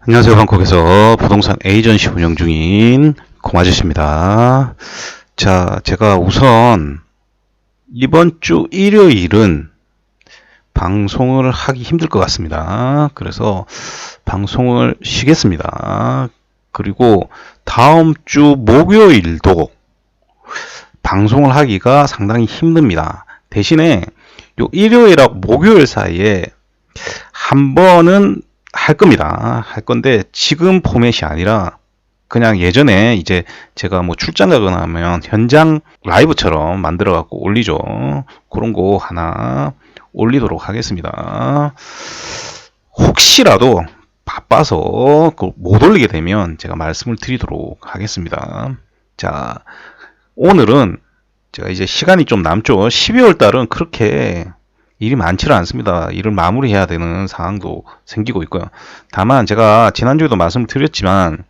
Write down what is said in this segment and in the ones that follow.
안녕하세요. 방콕에서 부동산 에이전시 운영 중인 공아저씨입니다. 자, 제가 우선 이번 주 일요일은 방송을 하기 힘들 것 같습니다. 그래서 방송을 쉬겠습니다. 그리고 다음 주 목요일도 방송을 하기가 상당히 힘듭니다. 대신에 요 일요일하고 목요일 사이에 한 번은 할 겁니다. 할 건데 지금 포맷이 아니라 그냥 예전에 이제 제가 뭐 출장 가거나 하면 현장 라이브처럼 만들어 갖고 올리죠. 그런 거 하나 올리도록 하겠습니다. 혹시라도 바빠서 못 올리게 되면 제가 말씀을 드리도록 하겠습니다. 자, 오늘은 제가 이제 시간이 좀 남죠. 12월 달은 그렇게 일이 많지는 않습니다. 일을 마무리해야 되는 상황도 생기고 있고요. 다만 제가 지난주에도 말씀드렸지만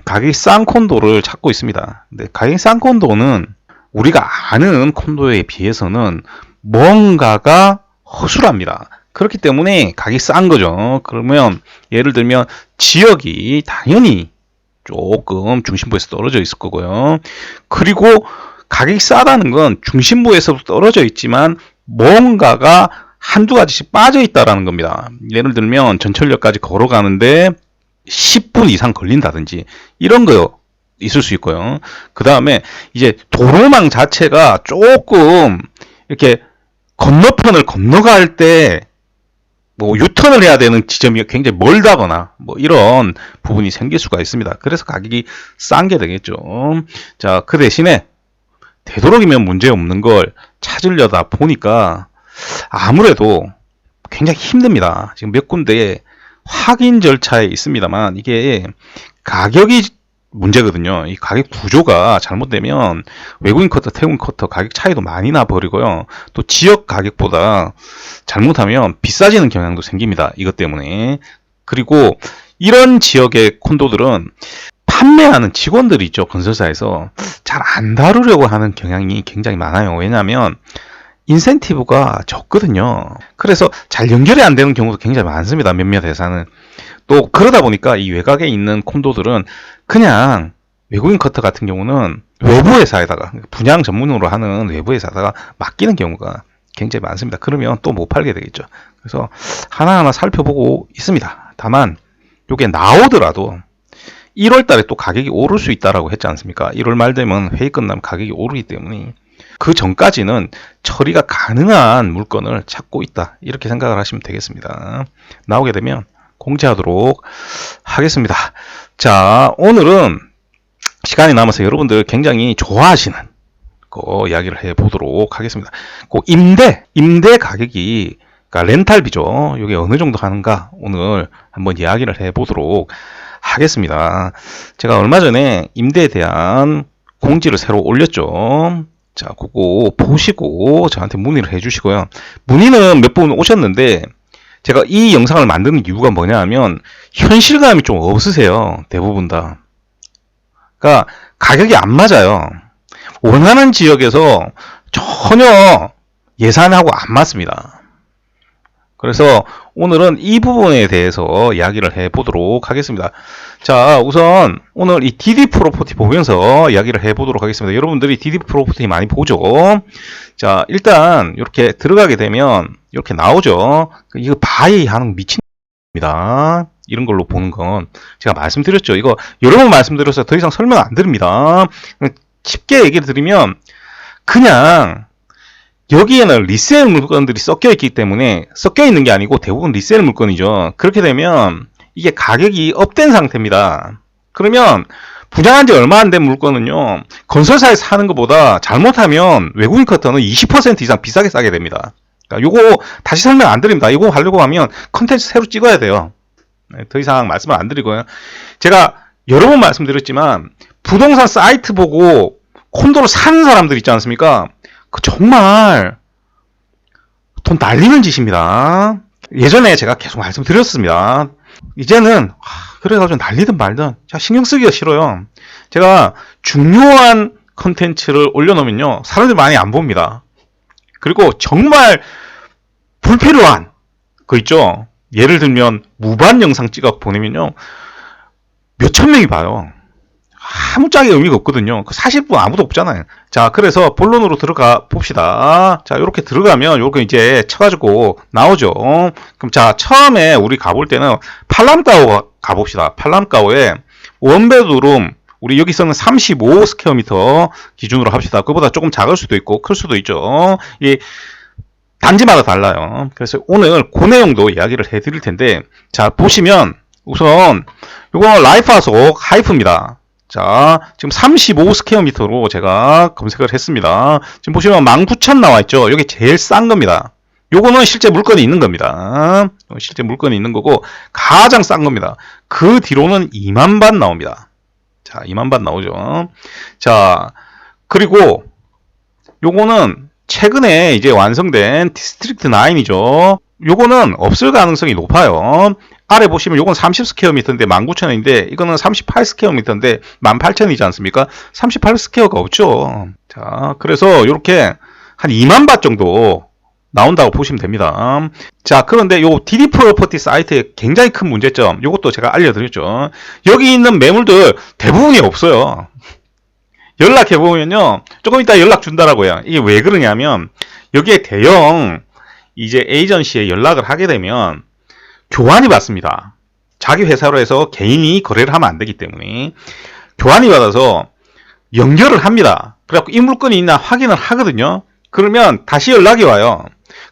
가격이 싼 콘도를 찾고 있습니다. 근데 가격이 싼 콘도는 우리가 아는 콘도에 비해서는 뭔가가 허술합니다. 그렇기 때문에 가격이 싼 거죠. 그러면 예를 들면 지역이 당연히 조금 중심부에서 떨어져 있을 거고요. 그리고 가격이 싸다는 건 중심부에서도 떨어져 있지만 뭔가가 한두 가지씩 빠져 있다라는 겁니다. 예를 들면 전철역까지 걸어가는데 10분 이상 걸린다든지 이런 거 있을 수 있고요. 그 다음에 이제 도로망 자체가 조금 이렇게 건너편을 건너갈 때 뭐 유턴을 해야 되는 지점이 굉장히 멀다거나 뭐 이런 부분이 생길 수가 있습니다. 그래서 가격이 싼 게 되겠죠. 자, 그 대신에 되도록이면 문제 없는 걸 찾으려다 보니까 아무래도 굉장히 힘듭니다. 지금 몇 군데 확인 절차에 있습니다만 이게 가격이 문제거든요. 이 가격 구조가 잘못되면 외국인 커터, 태국인 커터 가격 차이도 많이 나버리고요. 또 지역 가격보다 잘못하면 비싸지는 경향도 생깁니다. 이것 때문에. 그리고 이런 지역의 콘도들은 판매하는 직원들이 있죠. 건설사에서 잘 안 다루려고 하는 경향이 굉장히 많아요. 왜냐하면 인센티브가 적거든요. 그래서 잘 연결이 안 되는 경우도 굉장히 많습니다. 몇몇 회사는. 또 그러다 보니까 이 외곽에 있는 콘도들은 그냥 외국인 커터 같은 경우는 외부 회사에다가 분양 전문으로 하는 외부 회사에다가 맡기는 경우가 굉장히 많습니다. 그러면 또 못 팔게 되겠죠. 그래서 하나하나 살펴보고 있습니다. 다만 이게 나오더라도 1월 달에 또 가격이 오를 수 있다라고 했지 않습니까? 1월 말 되면 회의 끝나면 가격이 오르기 때문에 그 전까지는 처리가 가능한 물건을 찾고 있다. 이렇게 생각을 하시면 되겠습니다. 나오게 되면 공지하도록 하겠습니다. 자, 오늘은 시간이 남아서 여러분들 굉장히 좋아하시는 거 이야기를 해보도록 하겠습니다. 그 임대 가격이 그러니까 렌탈비죠. 이게 어느 정도 하는가 오늘 한번 이야기를 해보도록 하겠습니다. 제가 얼마 전에 임대에 대한 공지를 새로 올렸죠. 자, 그거 보시고 저한테 문의를 해주시고요. 문의는 몇 분 오셨는데 제가 이 영상을 만드는 이유가 뭐냐 하면 현실감이 좀 없으세요. 대부분 다. 그러니까 가격이 안 맞아요. 원하는 지역에서 전혀 예산하고 안 맞습니다. 그래서 오늘은 이 부분에 대해서 이야기를 해보도록 하겠습니다. 자, 우선 오늘 이 DD 프로퍼티 보면서 이야기를 해보도록 하겠습니다. 여러분들이 DD 프로퍼티 많이 보죠? 자, 일단 이렇게 들어가게 되면 이렇게 나오죠? 이거 바이 하는 미친입니다. 이런 걸로 보는 건 제가 말씀드렸죠. 이거 여러 번 말씀드려서 더 이상 설명 안 드립니다. 쉽게 얘기를 드리면 그냥 여기에는 리셀 물건들이 섞여 있기 때문에 섞여 있는 게 아니고 대부분 리셀 물건이죠. 그렇게 되면 이게 가격이 업된 상태입니다. 그러면 분양한 지 얼마 안 된 물건은요, 건설사에서 사는 것보다 잘못하면 외국인 커터는 20% 이상 비싸게 싸게 됩니다. 그러니까 요거 다시 설명 안 드립니다. 이거 하려고 하면 컨텐츠 새로 찍어야 돼요. 더 이상 말씀을 안 드리고요. 제가 여러 번 말씀드렸지만 부동산 사이트 보고 콘도를 사는 사람들 있지 않습니까? 그 정말 돈 날리는 짓입니다. 예전에 제가 계속 말씀드렸습니다. 이제는 그래가지고 날리든 말든 신경 쓰기가 싫어요. 제가 중요한 컨텐츠를 올려놓으면요 사람들이 많이 안 봅니다. 그리고 정말 불필요한 거 있죠. 예를 들면 무반 영상 찍어 보내면요 몇천 명이 봐요. 아무짝에 의미가 없거든요. 사실 분 아무도 없잖아요. 자, 그래서 본론으로 들어가 봅시다. 자, 이렇게 들어가면 요거 이제 쳐가지고 나오죠. 그럼 자, 처음에 우리 가볼 때는 팔람가오 가봅시다. 팔람가오에 원베드룸 우리 여기서는 35 스퀘어미터 기준으로 합시다. 그보다 조금 작을 수도 있고 클 수도 있죠. 이 단지마다 달라요. 그래서 오늘 그 내용도 이야기를 해드릴 텐데, 자, 보시면 우선 요거 라이프하속 하이프입니다. 자, 지금 35 스퀘어미터로 제가 검색을 했습니다. 지금 보시면 19,000 나와 있죠. 여기 제일 싼 겁니다. 요거는 실제 물건이 있는 겁니다. 실제 물건이 있는 거고 가장 싼 겁니다. 그 뒤로는 2만 ባት 나옵니다. 자, 2만 ባት 나오죠. 자, 그리고 요거는 최근에 이제 완성된 디스트릭트 9이죠. 요거는 없을 가능성이 높아요. 아래 보시면 요건 30 스퀘어미터인데 19,000원인데 이거는 38 스퀘어미터인데 18,000원이지 않습니까? 38 스퀘어가 없죠. 자, 그래서 이렇게 한 2만 밭 정도 나온다고 보시면 됩니다. 자, 그런데 요 DD 프로퍼티 사이트의 굉장히 큰 문제점, 요것도 제가 알려드렸죠. 여기 있는 매물들 대부분이 없어요. 연락해보면요, 조금 이따 연락 준다라고요. 이게 왜 그러냐면, 여기에 대형 이제 에이전시에 연락을 하게 되면 교환이 받습니다. 자기 회사로 해서 개인이 거래를 하면 안 되기 때문에 교환이 받아서 연결을 합니다. 그래갖고 이 물건이 있나 확인을 하거든요. 그러면 다시 연락이 와요.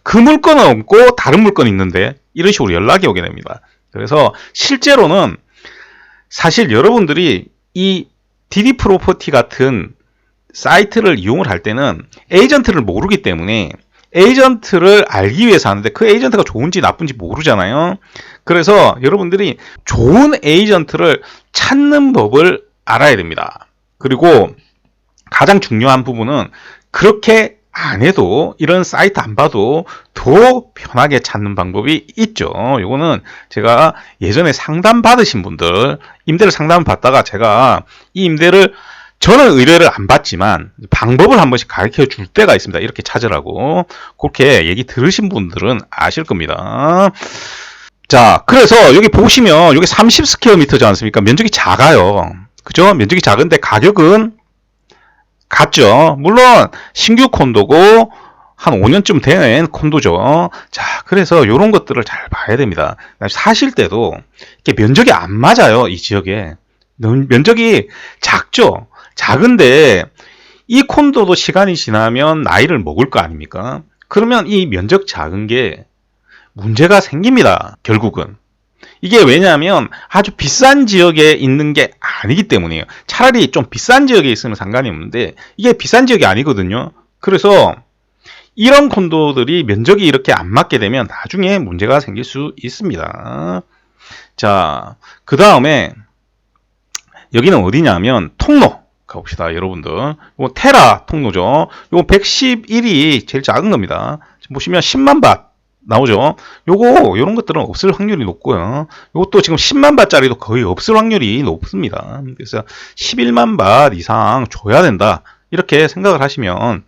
그 물건은 없고 다른 물건이 있는데, 이런 식으로 연락이 오게 됩니다. 그래서 실제로는 사실 여러분들이 이 DD 프로퍼티 같은 사이트를 이용을 할 때는 에이전트를 모르기 때문에 에이전트를 알기 위해서 하는데, 그 에이전트가 좋은지 나쁜지 모르잖아요. 그래서 여러분들이 좋은 에이전트를 찾는 법을 알아야 됩니다. 그리고 가장 중요한 부분은 그렇게 안 해도, 이런 사이트 안 봐도 더 편하게 찾는 방법이 있죠. 요거는 제가 예전에 상담 받으신 분들, 임대를 상담을 받다가 제가 이 임대를, 저는 의뢰를 안 받지만 방법을 한 번씩 가르쳐 줄 때가 있습니다. 이렇게 찾으라고. 그렇게 얘기 들으신 분들은 아실 겁니다. 자, 그래서 여기 보시면 여기 30 스퀘어미터지 않습니까? 면적이 작아요. 그죠? 면적이 작은데 가격은 같죠. 물론 신규 콘도고 한 5년쯤 된 콘도죠. 자, 그래서 이런 것들을 잘 봐야 됩니다. 사실 때도 이렇게 면적이 안 맞아요. 이 지역에 면적이 작죠. 작은데 이 콘도도 시간이 지나면 나이를 먹을 거 아닙니까? 그러면 이 면적 작은 게 문제가 생깁니다. 결국은. 이게 왜냐하면 아주 비싼 지역에 있는 게 아니기 때문이에요. 차라리 좀 비싼 지역에 있으면 상관이 없는데 이게 비싼 지역이 아니거든요. 그래서 이런 콘도들이 면적이 이렇게 안 맞게 되면 나중에 문제가 생길 수 있습니다. 자, 그 다음에 여기는 어디냐면 통로 가봅시다. 여러분들, 이거 테라 통로죠. 이거 111이 제일 작은 겁니다. 지금 보시면 10만 밭 나오죠. 요거, 요런 것들은 없을 확률이 높고요. 요것도 지금 10만 밭짜리도 거의 없을 확률이 높습니다. 그래서 11만 밭 이상 줘야 된다, 이렇게 생각을 하시면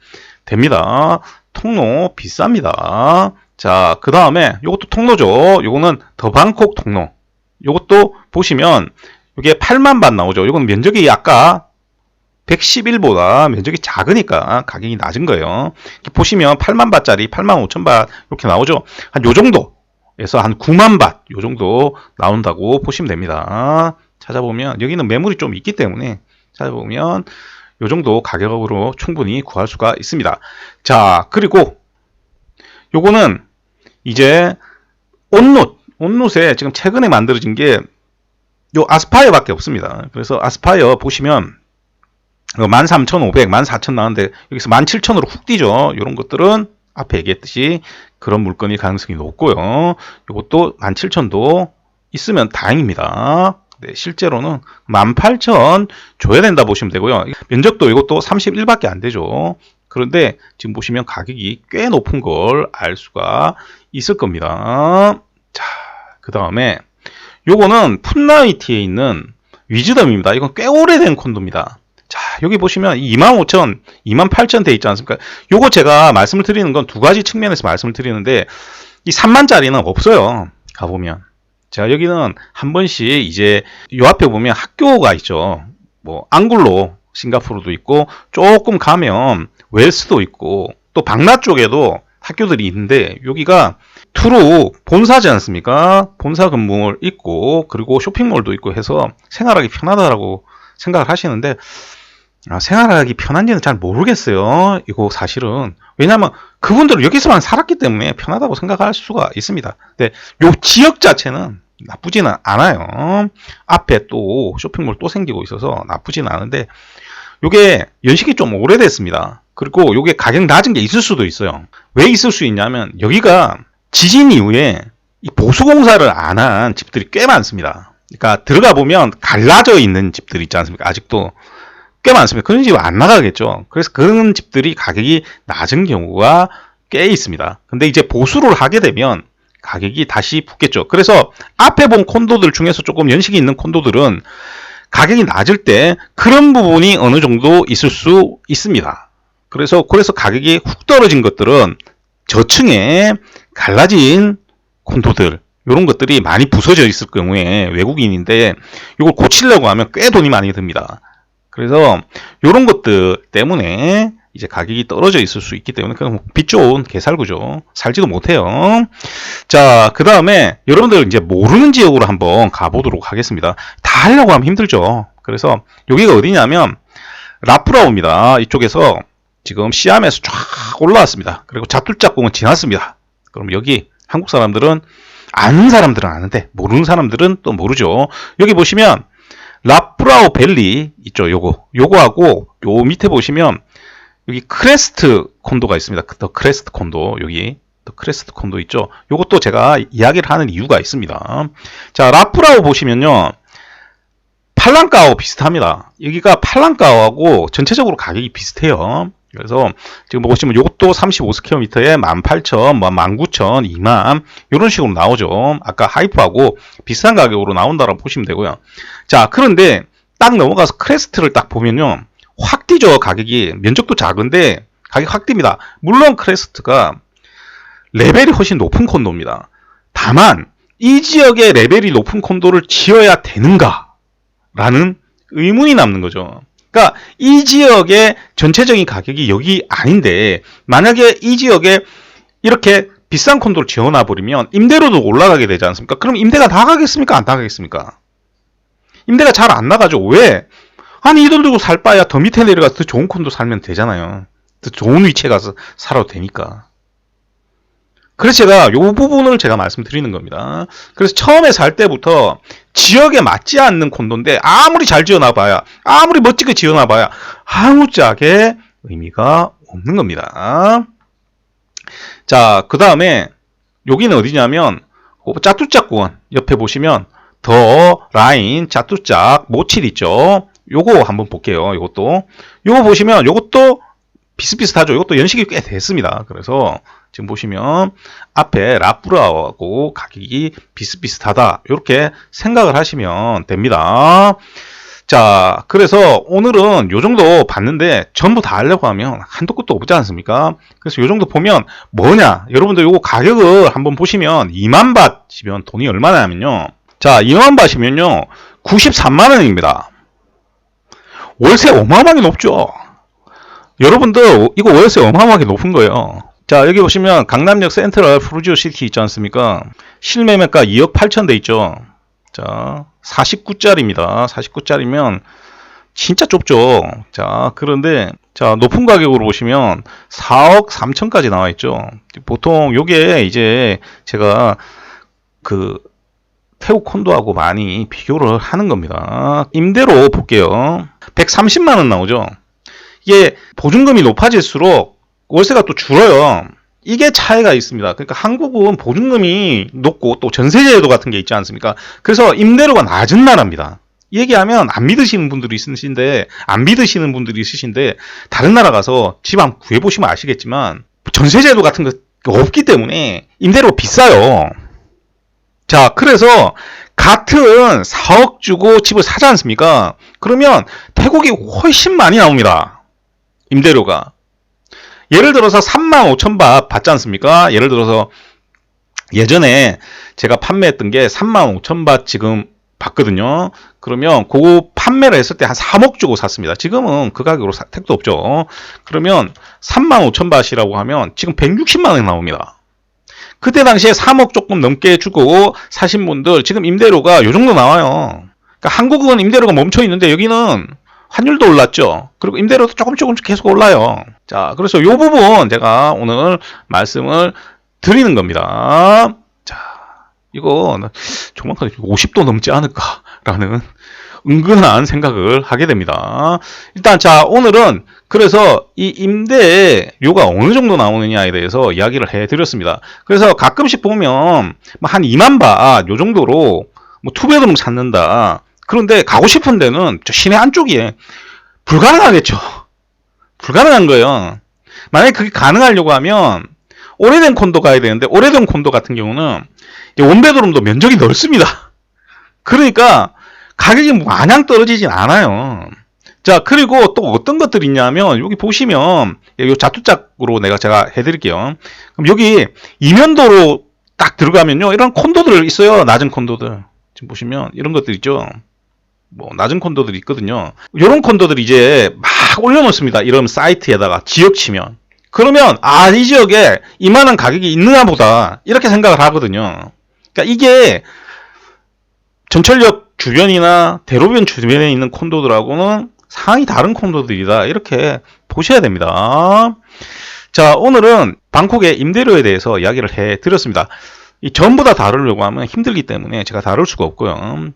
됩니다. 통로 비쌉니다. 자, 그 다음에 요것도 통로죠. 요거는 더 방콕 통로. 요것도 보시면 이게 8만 밭 나오죠. 요건 면적이 아까 111보다 면적이 작으니까 가격이 낮은 거예요. 이렇게 보시면 8만 밭짜리 8만 5천 밭 이렇게 나오죠. 한 요 정도에서 한 9만 밭 요 정도 나온다고 보시면 됩니다. 찾아보면 여기는 매물이 좀 있기 때문에 찾아보면 요 정도 가격으로 충분히 구할 수가 있습니다. 자, 그리고 요거는 이제 온롯에 지금 최근에 만들어진 게 요 아스파이어 밖에 없습니다. 그래서 아스파이어 보시면 13,500, 14,000 나왔는데 여기서 17,000으로 훅 뛰죠. 이런 것들은 앞에 얘기했듯이 그런 물건이 가능성이 높고요. 이것도 17,000도 있으면 다행입니다. 네, 실제로는 18,000 줘야 된다 보시면 되고요. 면적도 이것도 31밖에 안 되죠. 그런데 지금 보시면 가격이 꽤 높은 걸 알 수가 있을 겁니다. 자, 그 다음에 요거는 풋나이티에 있는 위즈덤입니다. 이건 꽤 오래된 콘도입니다. 자, 여기 보시면 25,000, 28,000 돼 있지 않습니까? 요거 제가 말씀을 드리는 건 두 가지 측면에서 말씀을 드리는데, 이 3만짜리는 없어요. 가보면. 자, 여기는 한 번씩 이제 요 앞에 보면 학교가 있죠. 뭐 앙글로 싱가포르도 있고 조금 가면 웰스도 있고 또 방나 쪽에도 학교들이 있는데 여기가 투루 본사지 않습니까? 본사 건물 있고 그리고 쇼핑몰도 있고 해서 생활하기 편하다라고 생각을 하시는데 생활하기 편한지는 잘 모르겠어요. 이거 사실은. 왜냐하면 그분들은 여기서만 살았기 때문에 편하다고 생각할 수가 있습니다. 근데 요 지역 자체는 나쁘지는 않아요. 앞에 또 쇼핑몰 또 생기고 있어서 나쁘지는 않은데 요게 연식이 좀 오래됐습니다. 그리고 요게 가격 낮은 게 있을 수도 있어요. 왜 있을 수 있냐면 여기가 지진 이후에 이 보수공사를 안 한 집들이 꽤 많습니다. 그러니까 들어가 보면 갈라져 있는 집들 있지 않습니까? 아직도 꽤 많습니다. 그런 집 안 나가겠죠. 그래서 그런 집들이 가격이 낮은 경우가 꽤 있습니다. 근데 이제 보수를 하게 되면 가격이 다시 붙겠죠. 그래서 앞에 본 콘도들 중에서 조금 연식이 있는 콘도들은 가격이 낮을 때 그런 부분이 어느 정도 있을 수 있습니다. 그래서 가격이 훅 떨어진 것들은 저층에 갈라진 콘도들 이런 것들이 많이 부서져 있을 경우에 외국인인데 이걸 고치려고 하면 꽤 돈이 많이 듭니다. 그래서 이런 것들 때문에 이제 가격이 떨어져 있을 수 있기 때문에 그냥 빛 좋은 개살구죠. 살지도 못해요. 자, 그 다음에 여러분들 이제 모르는 지역으로 한번 가보도록 하겠습니다. 다 하려고 하면 힘들죠. 그래서 여기가 어디냐면 라프라우입니다. 이쪽에서 지금 시암에서 쫙 올라왔습니다. 그리고 자투짝공은 지났습니다. 그럼 여기 한국 사람들은 아는 사람들은 아는데 모르는 사람들은 또 모르죠. 여기 보시면 라프라우 밸리 있죠. 요거하고 요 밑에 보시면 여기 크레스트 콘도가 있습니다. 더 크레스트 콘도 여기 더 크레스트 콘도 있죠. 요것도 제가 이야기를 하는 이유가 있습니다. 자, 라프라우 보시면요. 팔랑까오 비슷합니다. 여기가 팔랑까오하고 전체적으로 가격이 비슷해요. 그래서 지금 보시면 이것도 35스퀘어미터에 18,000, 19,000, 2만 이런 식으로 나오죠. 아까 하이프하고 비슷한 가격으로 나온다고 보시면 되고요. 자, 그런데 딱 넘어가서 크레스트를 딱 보면요. 확 뛰죠. 가격이. 면적도 작은데 가격 확 뜁니다. 물론 크레스트가 레벨이 훨씬 높은 콘도입니다. 다만 이 지역의 레벨이 높은 콘도를 지어야 되는가? 라는 의문이 남는 거죠. 그러니까 이 지역의 전체적인 가격이 여기 아닌데 만약에 이 지역에 이렇게 비싼 콘도를 지어놔 버리면 임대료도 올라가게 되지 않습니까? 그럼 임대가 나가겠습니까? 안 나가겠습니까? 임대가 잘 안 나가죠. 왜? 아니 이 돈 들고 살 바야 더 밑에 내려가서 더 좋은 콘도 살면 되잖아요. 더 좋은 위치에 가서 살아도 되니까. 그래서 제가 이 부분을 제가 말씀드리는 겁니다. 그래서 처음에 살 때부터 지역에 맞지 않는 콘도인데 아무리 잘 지어놔봐야 아무리 멋지게 지어놔봐야 아무짝에 의미가 없는 겁니다. 자, 그 다음에 여기는 어디냐면 짜뚜짝군 옆에 보시면 더 라인 짜뚜짝 모칠 있죠. 요거 한번 볼게요. 요거 보시면 요것도 비슷비슷하죠. 이것도 연식이 꽤 됐습니다. 그래서 지금 보시면 앞에 라프라우하고 가격이 비슷비슷하다. 이렇게 생각을 하시면 됩니다. 자, 그래서 오늘은 요 정도 봤는데 전부 다 하려고 하면 한도 끝도 없지 않습니까? 그래서 요 정도 보면 뭐냐? 여러분들 요거 가격을 한번 보시면 2만 바트면 돈이 얼마냐면요. 자, 2만 바트면요. 93만 원입니다. 월세 어마어마하게 높죠? 여러분들 이거 월세 어마어마하게 높은 거예요. 자, 여기 보시면 강남역 센트럴 프루지오 시티 있지 않습니까? 실매매가 2억 8천 돼 있죠. 자, 49짜리입니다. 49짜리면 진짜 좁죠. 자, 그런데 자, 높은 가격으로 보시면 4억 3천까지 나와 있죠. 보통 요게 이제 제가 그 태국 콘도하고 많이 비교를 하는 겁니다. 임대로 볼게요. 130만 원 나오죠. 이게 보증금이 높아질수록 월세가 또 줄어요. 이게 차이가 있습니다. 그러니까 한국은 보증금이 높고 또 전세제도 같은 게 있지 않습니까? 그래서 임대료가 낮은 나라입니다. 얘기하면 안 믿으시는 분들이 있으신데 다른 나라 가서 집 한번 구해보시면 아시겠지만 전세제도 같은 거 없기 때문에 임대료가 비싸요. 자, 그래서 같은 4억 주고 집을 사지 않습니까? 그러면 태국이 훨씬 많이 나옵니다. 임대료가. 예를 들어서 35,000바 받지 않습니까? 예를 들어서 예전에 제가 판매했던 게 35,000바 지금 봤거든요. 그러면 그거 판매를 했을 때 한 3억 주고 샀습니다. 지금은 그 가격으로 택도 없죠. 그러면 35,000바트이라고 하면 지금 160만 원이 나옵니다. 그때 당시에 3억 조금 넘게 주고 사신 분들 지금 임대료가 요 정도 나와요. 그러니까 한국은 임대료가 멈춰 있는데 여기는 환율도 올랐죠. 그리고 임대료도 조금씩 계속 올라요. 자, 그래서 요 부분 제가 오늘 말씀을 드리는 겁니다. 자, 이거 조만간 50도 넘지 않을까라는 은근한 생각을 하게 됩니다. 일단 자, 오늘은 그래서 이 임대료가 어느 정도 나오느냐에 대해서 이야기를 해드렸습니다. 그래서 가끔씩 보면 한 2만 바 요 정도로 뭐 투베드룸 찾는다. 그런데 가고 싶은 데는 저 시내 안쪽이에 불가능하겠죠. 불가능한 거예요. 만약에 그게 가능하려고 하면 오래된 콘도 가야 되는데 오래된 콘도 같은 경우는 원베드룸도 면적이 넓습니다. 그러니까 가격이 마냥 떨어지진 않아요. 자, 그리고 또 어떤 것들이 있냐면 여기 보시면 이 자투짝으로 제가 해드릴게요. 그럼 여기 이면도로 딱 들어가면요, 이런 콘도들 있어요. 낮은 콘도들. 지금 보시면 이런 것들 있죠. 뭐 낮은 콘도들이 있거든요. 이런 콘도들 이제 막 올려놓습니다. 이런 사이트에다가 지역 치면. 그러면 이 지역에 이만한 가격이 있느냐 보다 이렇게 생각을 하거든요. 그러니까 이게 전철역 주변이나 대로변 주변에 있는 콘도들하고는 상황이 다른 콘도들이다, 이렇게 보셔야 됩니다. 자, 오늘은 방콕의 임대료에 대해서 이야기를 해드렸습니다. 이 전부 다 다루려고 하면 힘들기 때문에 제가 다룰 수가 없고요.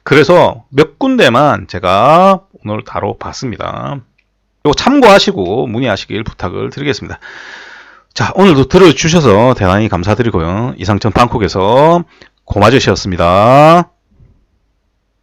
그래서 몇 군데만 제가 오늘 다뤄봤습니다. 이거 참고하시고 문의하시길 부탁을 드리겠습니다. 자, 오늘도 들어주셔서 대단히 감사드리고요. 이상천 방콕에서 고마저씨였습니다.